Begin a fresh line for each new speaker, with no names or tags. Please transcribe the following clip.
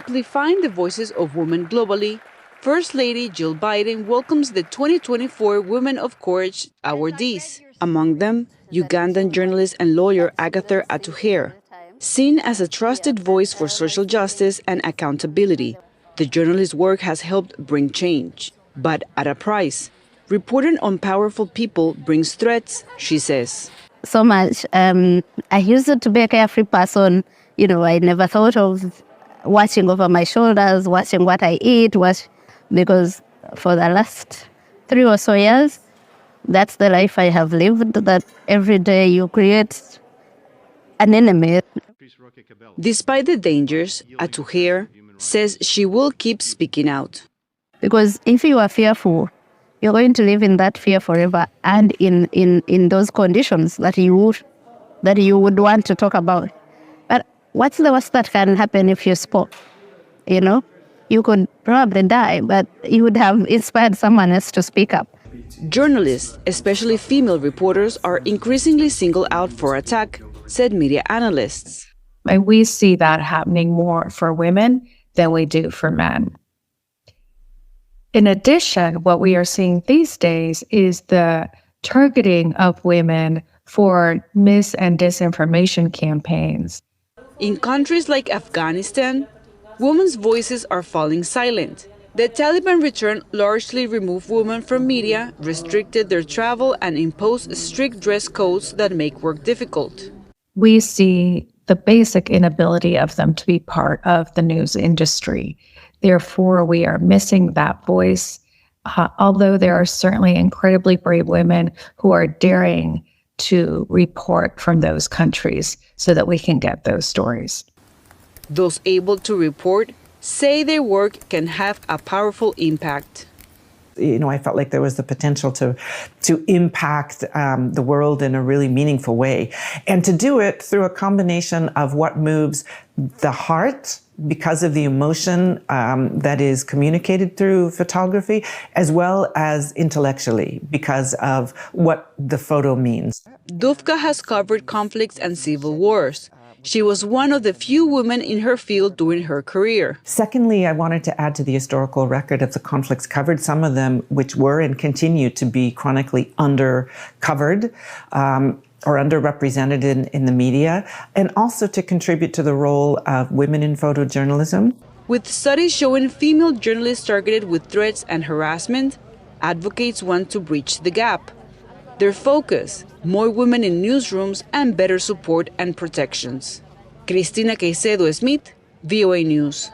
amplifying the voices of women globally, First Lady Jill Biden welcomes the 2024 Women of Courage awardees. Among them, Ugandan journalist and lawyer Agatha Atuhaire. Seen as a trusted voice for social justice and accountability, the journalist's work has helped bring change, but at a price. Reporting on powerful people brings threats, she says.
So much. I used to be a carefree person. I never thought of watching over my shoulders, watching what I eat, because for the last 3 or so years, that's the life I have lived, that every day you create an enemy.
Despite the dangers, Atuhaire says she will keep speaking out.
Because if you are fearful, you're going to live in that fear forever, and in those conditions that you would want to talk about. But what's the worst that can happen if you spoke? You could probably die, but you would have inspired someone else to speak up.
Journalists, especially female reporters, are increasingly singled out for attack, said media analysts.
And we see that happening more for women than we do for men. In addition, what we are seeing these days is the targeting of women for mis- and disinformation campaigns.
In countries like Afghanistan, women's voices are falling silent. The Taliban return largely removed women from media, restricted their travel, and imposed strict dress codes that make work difficult.
We see the basic inability of them to be part of the news industry. Therefore, we are missing that voice, although there are certainly incredibly brave women who are daring to report from those countries so that we can get those stories.
Those able to report say their work can have a powerful impact.
I felt like there was the potential to impact the world in a really meaningful way, and to do it through a combination of what moves the heart because of the emotion that is communicated through photography, as well as intellectually because of what the photo means.
Dufka has covered conflicts and civil wars. She was one of the few women in her field during her career.
Secondly, I wanted to add to the historical record of the conflicts covered, some of them which were and continue to be chronically undercovered or underrepresented in the media, and also to contribute to the role of women in photojournalism.
With studies showing female journalists targeted with threats and harassment, advocates want to bridge the gap. Their focus, more women in newsrooms and better support and protections. Cristina Caicedo Smit, VOA News.